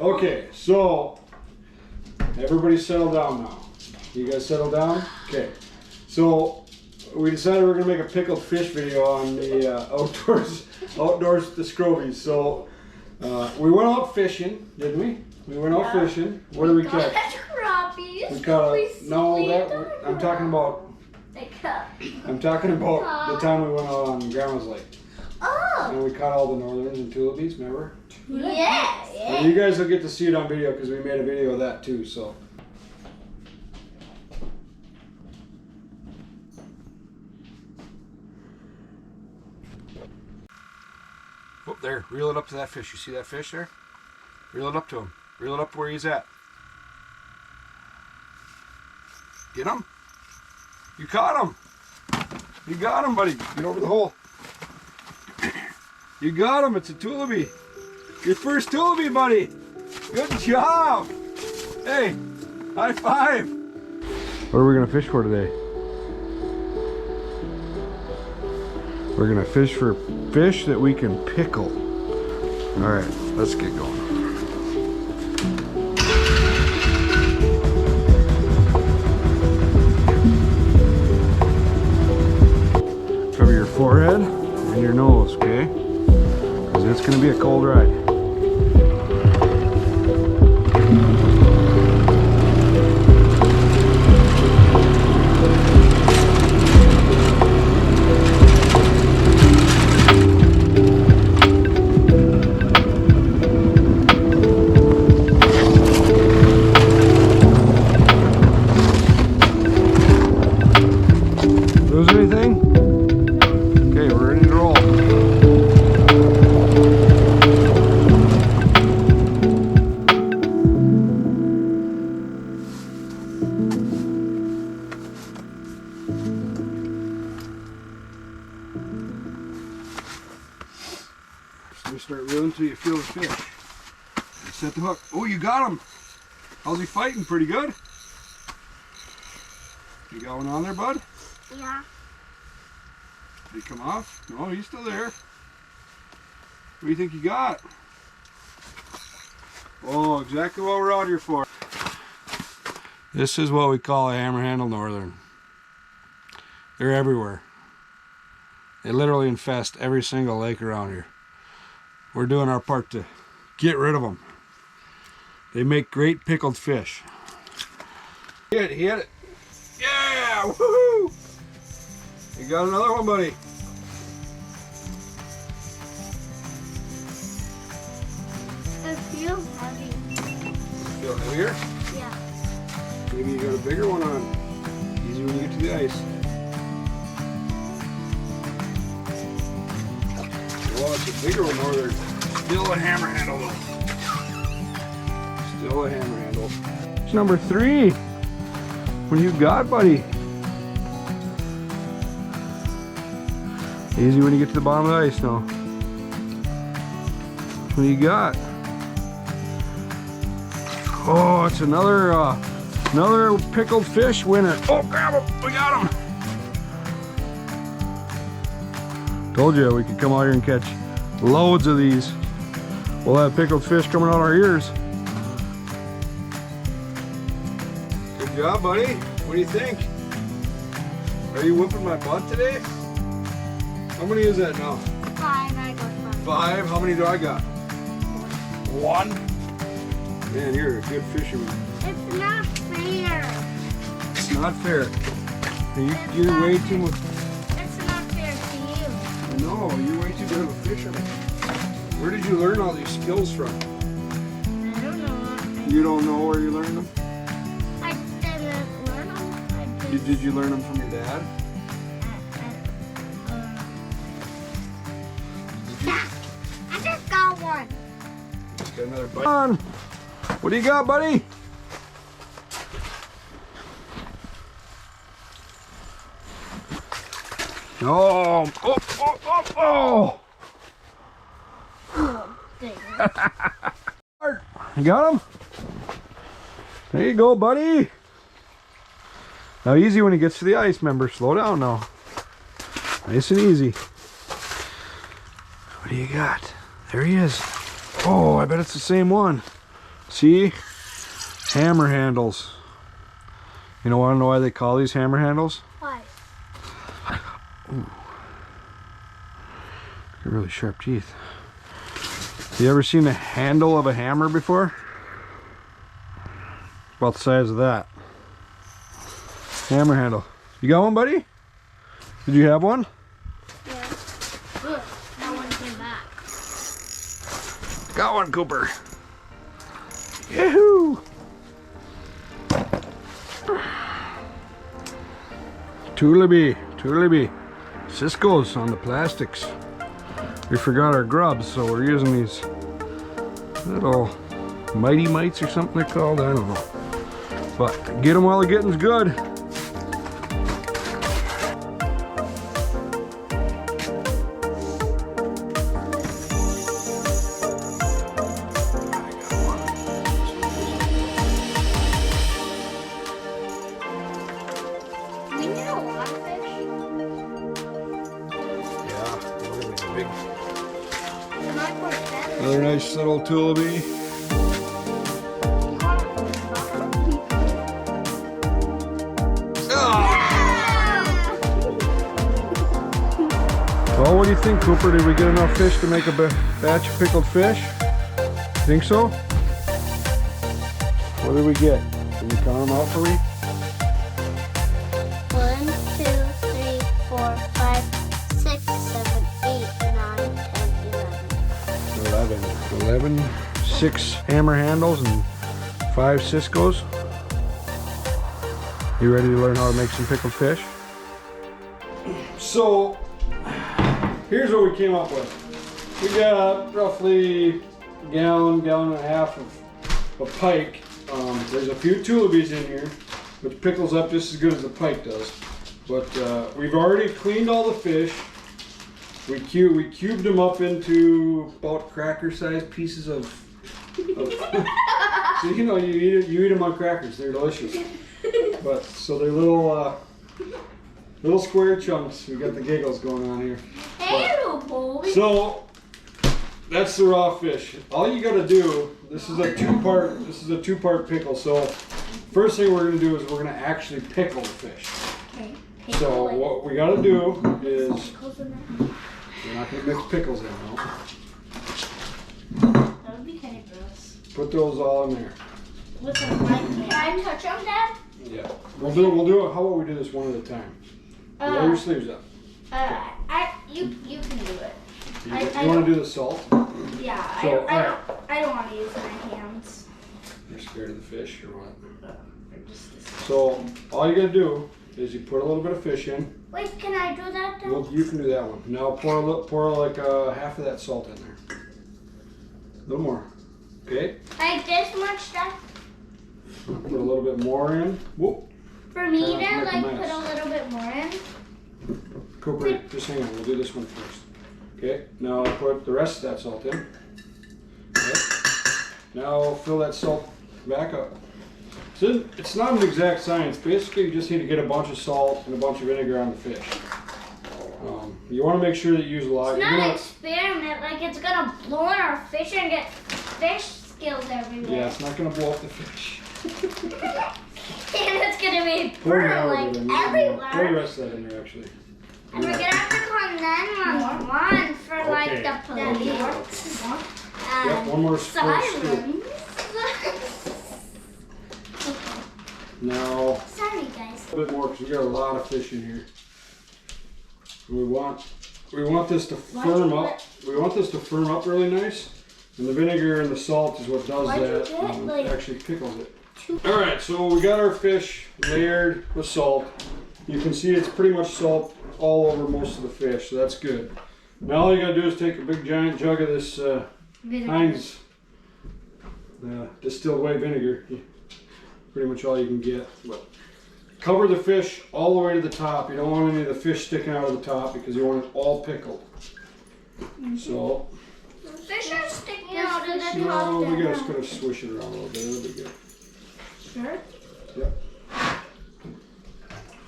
Okay, so everybody settle down now. You guys settle down? Okay. So we decided we're gonna make a pickled fish video on the outdoors with the Scrovies. So we went out fishing, didn't we? We went out fishing. What did we catch? Crappies. We caught I'm talking about the time we went out on Grandma's Lake. Oh. And we caught all the northerns and tullibees, remember? Yes. And you guys will get to see it on video because we made a video of that too. So. Oh, there. Reel it up to that fish. You see that fish there? Reel it up to him. Reel it up to where he's at. Get him. You caught him. You got him, buddy. Get over the hole. You got him. It's a tullibee. Your first tullibee, buddy. Good job. Hey, high five. What are we going to fish for today? We're going to fish for fish that we can pickle. All right, let's get going. Cover your forehead and your nose, okay? Because it's going to be a cold ride. Lose anything? Okay, we're ready to roll. So you start reeling until you feel the fish. You set the hook. Oh, you got him. How's he fighting? Pretty good? You got one on there, bud? Yeah. Did he come off? No, he's still there. What do you think you got? Oh, exactly what we're out here for. This is what we call a hammer-handled northern. They're everywhere. They literally infest every single lake around here. We're doing our part to get rid of them. They make great pickled fish. He hit it. Yeah! Woohoo! You got another one, buddy. It feels heavy. Feel heavier? Yeah. Maybe you got a bigger one on. Easy when you get to the ice. Oh, it's a bigger one, northern. Still a hammer handle though. Still a hammer handle. It's number 3. What do you got, buddy? Easy when you get to the bottom of the ice now. What do you got? Oh, it's another pickled fish winner. Oh, grab him! We got him! Told you we could come out here and catch loads of these. We'll have pickled fish coming out our ears. Good job, buddy. What do you think? Are you whooping my butt today? How many is that now? 5. I got 5. 5? How many do I got? 1? Man, you're a good fisherman. It's not fair. It's not fair. You're way too much. It's not fair to you. No, you're way too good of a fisherman. Where did you learn all these skills from? I don't know. You don't know where you learned them? I didn't learn them. Did you learn them from your dad? I just got one. Just got another bite. Come on. What do you got, buddy? Oh, oh, oh, oh, oh. You got him? There you go, buddy. Now easy when he gets to the ice, remember. Slow down now. Nice and easy. What do you got? There he is. Oh, I bet it's the same one. See? Hammer handles. You know, want to know why they call these hammer handles? Why? Ooh. They're really sharp teeth. You ever seen the handle of a hammer before? About the size of that. Hammer handle. You got one, buddy? Did you have one? Yeah. Look, that one came back. Got one, Cooper. Yahoo! Tullibee. Cisco's on the plastics. We forgot our grubs, so we're using these little mighty mites or something they're called. I don't know. But get them while the getting's good. We need a lot of fish. Yeah, we're gonna make a big. And I put feathers. Another nice little tullibee. Well, what do you think, Cooper? Did we get enough fish to make a batch of pickled fish? Think so? What did we get? Can you count them out for me? 1, 2, 3, 4, 5, 6, 7, 8, 9, 10, 11. 11. 6 hammer handles and 5 Cisco's. You ready to learn how to make some pickled fish? So, here's what we came up with. We got roughly a gallon and a half of pike. There's a few tullibees in here, which pickles up just as good as the pike does. But we've already cleaned all the fish. We cubed them up into about cracker-sized pieces of so you know, you eat them on crackers. They're delicious. But so they're little square chunks. We got the giggles going on here. Hey, little boy. So that's the raw fish. All you got to do. This is a two-part pickle. So first thing we're gonna do is we're gonna actually pickle the fish. Okay. So what we got to do is we're not gonna mix pickles in. No. That would be kind of gross. Put those all in there. With a knife. Can I touch them, Dad? Yeah. We'll do it. How about we do this one at a time? Roll your sleeves up. You can do it. You want to do the salt? Yeah, So, I don't want to use my hands. You're scared of the fish or what? Just So all you gotta do is you put a little bit of fish in. Wait, can I do that then? Well, you can do that one. Now pour like half of that salt in there. A little more. Okay. Like this much stuff? Put a little bit more in. Whoop. For me to Make a like mess. put a little bit more in? Cooper, just hang on. We'll do this one first. Okay. Now put the rest of that salt in. Okay. Now fill that salt back up. So it's not an exact science. Basically, you just need to get a bunch of salt and a bunch of vinegar on the fish. You want to make sure that you use a lot. It's not an experiment. Like it's gonna blow on our fish and get fish skills everywhere. Yeah, it's not going to blow up the fish. And it's gonna be Pour burn more like of it in. everywhere. Pour the rest of that in there, actually. And we're gonna have to come then one for like Okay. the police. Yep, one more scoop. Sirens. Now, Sorry guys. a little bit more because we got a lot of fish in here. We want this to firm up. We want this to firm up really nice, and the vinegar and the salt is what does Why'd you that. get, and like, actually pickles it. All right, so we got our fish layered with salt. You can see it's pretty much salt all over most of the fish, so that's good. Now all you gotta do is take a big giant jug of this Heinz distilled white vinegar. Pretty much all you can get. But cover the fish all the way to the top. You don't want any of the fish sticking out of the top because you want it all pickled. So, The fish are sticking out of the no, top. we just gotta swish it around a little bit. It'll be good. Sure. Yep.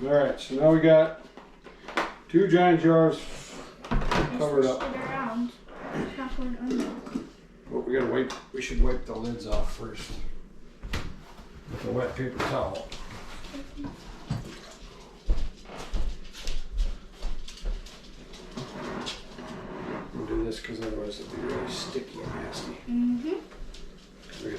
All right, so now we got 2 giant jars covered up. It around. It's not going under. But we gotta wipe. We should wipe the lids off first with a wet paper towel. We'll do this because otherwise it'll be really sticky and nasty. Mm-hmm. We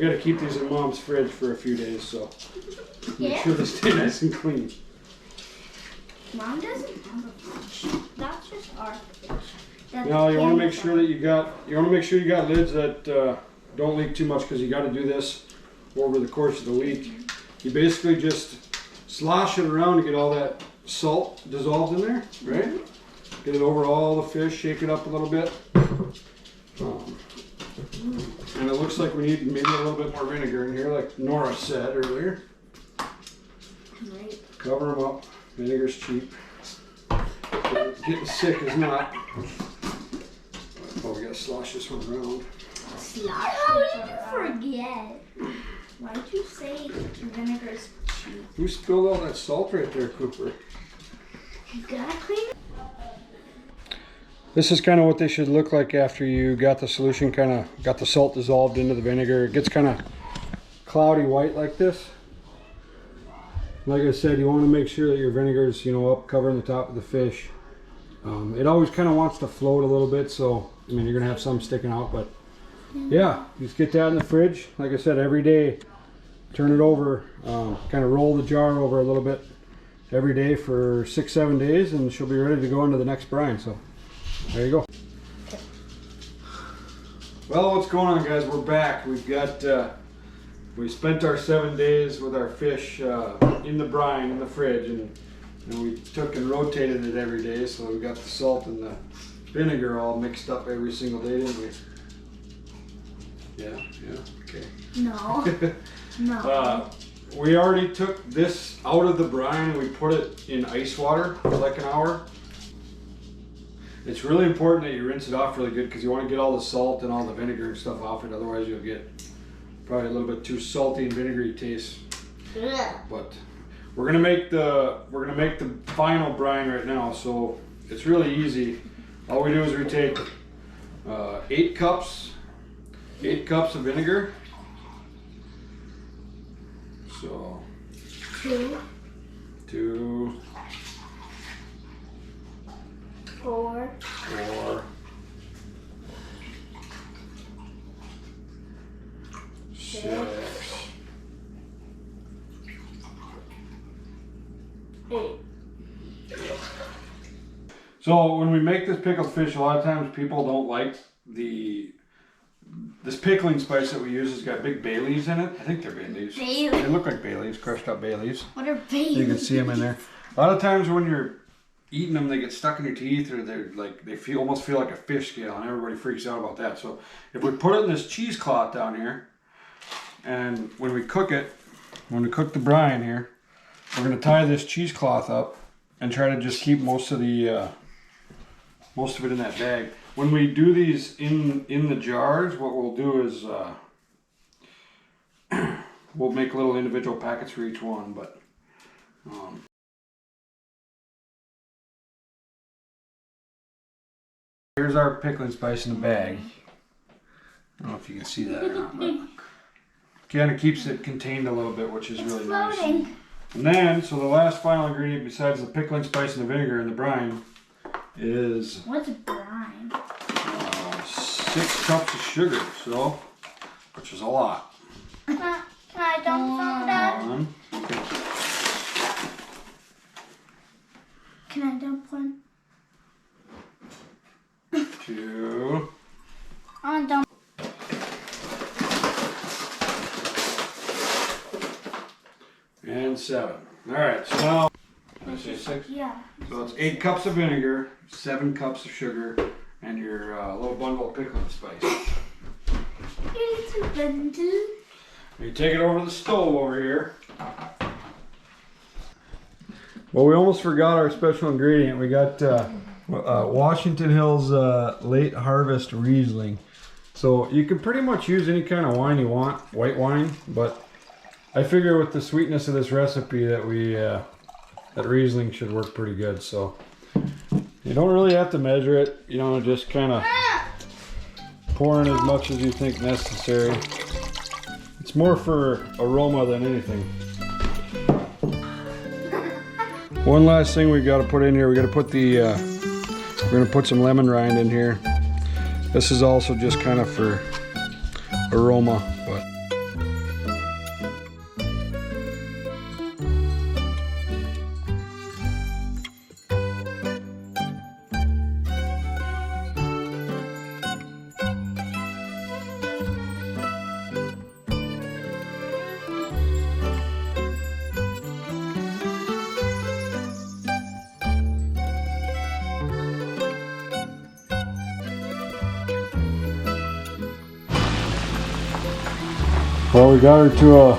gotta keep these in Mom's fridge for a few days, so make sure they stay nice and clean. Mom doesn't have a fridge. That's just our fridge. Now you want to make sure that you got lids that don't leak too much, because you got to do this over the course of the week. You basically just slosh it around to get all that salt dissolved in there, right? Get it over all the fish, shake it up a little bit. And it looks like we need maybe a little bit more vinegar in here, like Nora said earlier. Right. Cover them up. Vinegar's cheap. Getting sick is not. Oh, we gotta slosh this one around. How did you forget? Why did you say vinegar's cheap? Who spilled all that salt right there, Cooper? You gotta clean it. This is kind of what they should look like after you got the solution, got the salt dissolved into the vinegar. It gets kind of cloudy white like this. Like I said, you want to make sure that your vinegar's, up covering the top of the fish. It always kind of wants to float a little bit, so I mean you're gonna have some sticking out, but yeah, just get that in the fridge. Like I said, every day, turn it over, kind of roll the jar over a little bit every day for 6-7 days, and she'll be ready to go into the next brine. So there you go. Well, what's going on, guys? We're back. We've got we spent our 7 days with our fish in the brine in the fridge, and we took and rotated it every day, so we got the salt and the vinegar all mixed up every single day, didn't we? Yeah, okay. No. No. We already took this out of the brine and we put it in ice water for like an hour. It's really important that you rinse it off really good, because you want to get all the salt and all the vinegar and stuff off it, otherwise you'll get probably a little bit too salty and vinegary taste. Yeah. But we're gonna make the final brine right now, so it's really easy. All we do is we take 8 cups of vinegar. So 2, 4, 6, 8. So when we make this pickled fish, a lot of times people don't like this pickling spice that we use has got big bay leaves in it. I think they're bay leaves. Bay They look like bay leaves, crushed up bay leaves. What are bay leaves? You can see them in there. A lot of times when you're eating them, they get stuck in your teeth, or they almost feel like a fish scale, and everybody freaks out about that. So if we put it in this cheesecloth down here, and when we cook the brine here, we're going to tie this cheesecloth up and try to just keep most of it in that bag. When we do these in the jars, what we'll do is we'll make little individual packets for each one, but here's our pickling spice in the bag. I don't know if you can see that or not, but kind of keeps it contained a little bit, which is really nice. And then, so the last final ingredient besides the pickling spice and the vinegar and the brine is what's brine? 6 cups of sugar, so which is a lot. Can I dump some, Dad? Can I dump one? 2. I want to dump. And 7. All right, so now did I say 6? Yeah. So it's 8 cups of vinegar, 7 cups of sugar, and your little bundle of pickling spice. It's a bundle. You take it over to the stove over here. Well, we almost forgot our special ingredient. We got Washington Hills late harvest Riesling. So you can pretty much use any kind of wine you want, white wine, but I figure with the sweetness of this recipe that that Riesling should work pretty good. So you don't really have to measure it, just kind of pour in as much as you think necessary. It's more for aroma than anything. One last thing we got to put in here. We got to put the. We're gonna put some lemon rind in here. This is also just kind of for aroma, but. Well, we got her to a,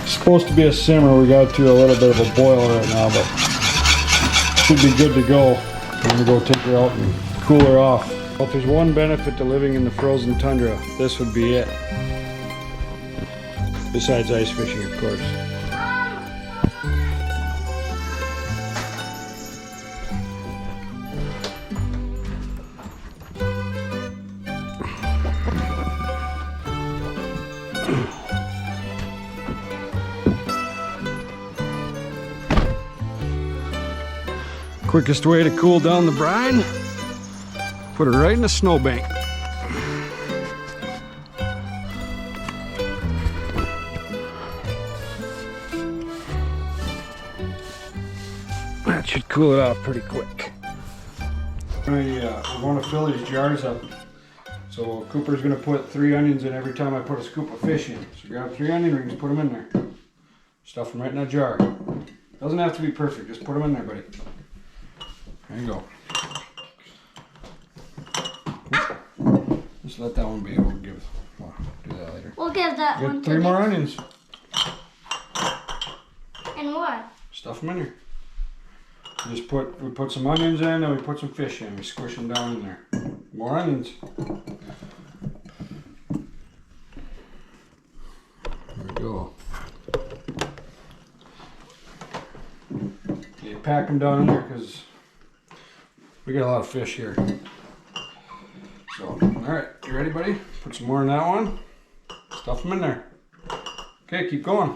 supposed to be a simmer. We got to a little bit of a boil right now, but should be good to go. I'm gonna go take her out and cool her off. Well, if there's one benefit to living in the frozen tundra, this would be it. Besides ice fishing, of course. Quickest way to cool down the brine, put it right in the snowbank. That should cool it off pretty quick. We're going to fill these jars up. So Cooper's going to put 3 onions in every time I put a scoop of fish in. So grab 3 onion rings, put them in there. Stuff them right in that jar. Doesn't have to be perfect, just put them in there, buddy. There you go. Just let that one be. We'll do that later. We'll give that one to 3 more onions. And what? Stuff them in here. We put some onions in, and we put some fish in. We squish them down in there. More onions. There we go. You pack them down in there because we got a lot of fish here. So, alright, you ready, buddy? Put some more in that one. Stuff them in there. Okay, keep going.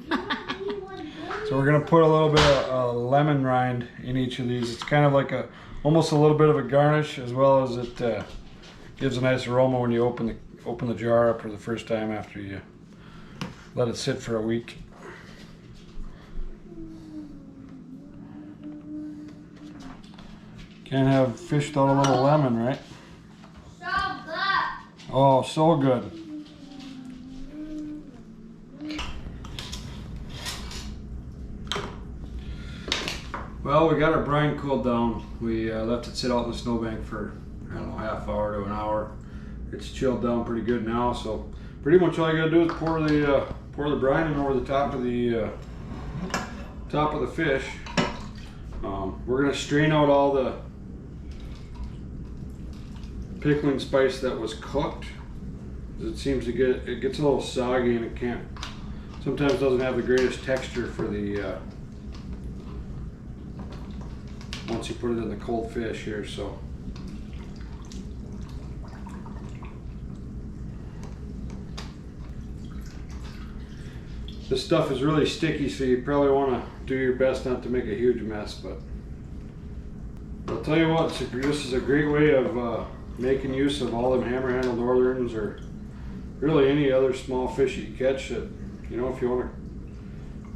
So we're going to put a little bit of lemon rind in each of these. It's kind of like almost a little bit of a garnish, as well as it gives a nice aroma when you open the jar up for the first time after you let it sit for a week. Can't have fish without a little lemon, right? So good. Oh, so good. Well, we got our brine cooled down. We left it sit out in the snowbank for, I don't know, half hour to an hour. It's chilled down pretty good now, so pretty much all you gotta do is pour the brine in over the top of the fish. We're gonna strain out all the pickling spice that was cooked. It seems to it gets a little soggy, and it sometimes doesn't have the greatest texture for the once you put it in the cold fish here. So this stuff is really sticky, so you probably want to do your best not to make a huge mess, but I'll tell you what, this is a great way of making use of all them hammer-handled northerns, or really any other small fish you catch. That, you know, if you want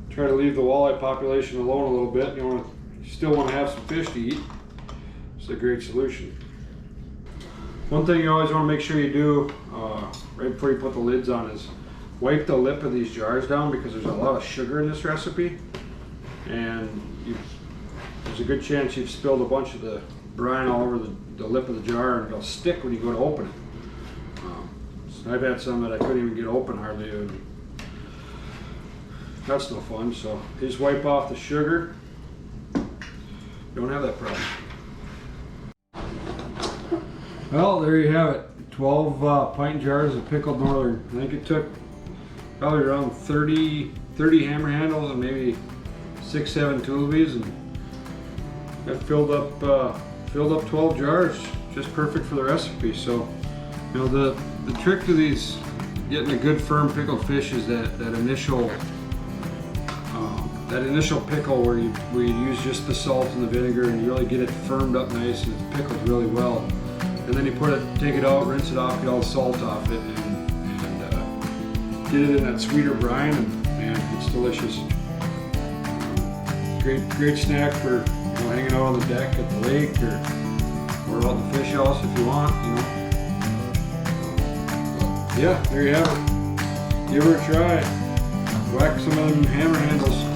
to try to leave the walleye population alone a little bit, you still want to have some fish to eat, it's a great solution. One thing you always want to make sure you do right before you put the lids on is wipe the lip of these jars down, because there's a lot of sugar in this recipe, and there's a good chance you've spilled a bunch of the brine all over the lip of the jar, and it'll stick when you go to open it. So I've had some that I couldn't even get open hardly, and that's no fun. So you just wipe off the sugar. You don't have that problem. Well, there you have it. 12 pint jars of pickled northern. I think it took probably around 30 hammer handles and maybe 6-7 tullibees, and That filled up 12 jars, just perfect for the recipe. So, you know, the trick to these, getting a good firm pickled fish, is that initial pickle where you use just the salt and the vinegar, and you really get it firmed up nice and it's pickled really well. And then you take it out, rinse it off, get all the salt off it, and get it in that sweeter brine, and man, it's delicious. Great snack for, you know, hanging out on the deck at the lake, or out in the fish house if you want, you know. Yeah, there you have it. Give her a try. Whack some of them hammer handles.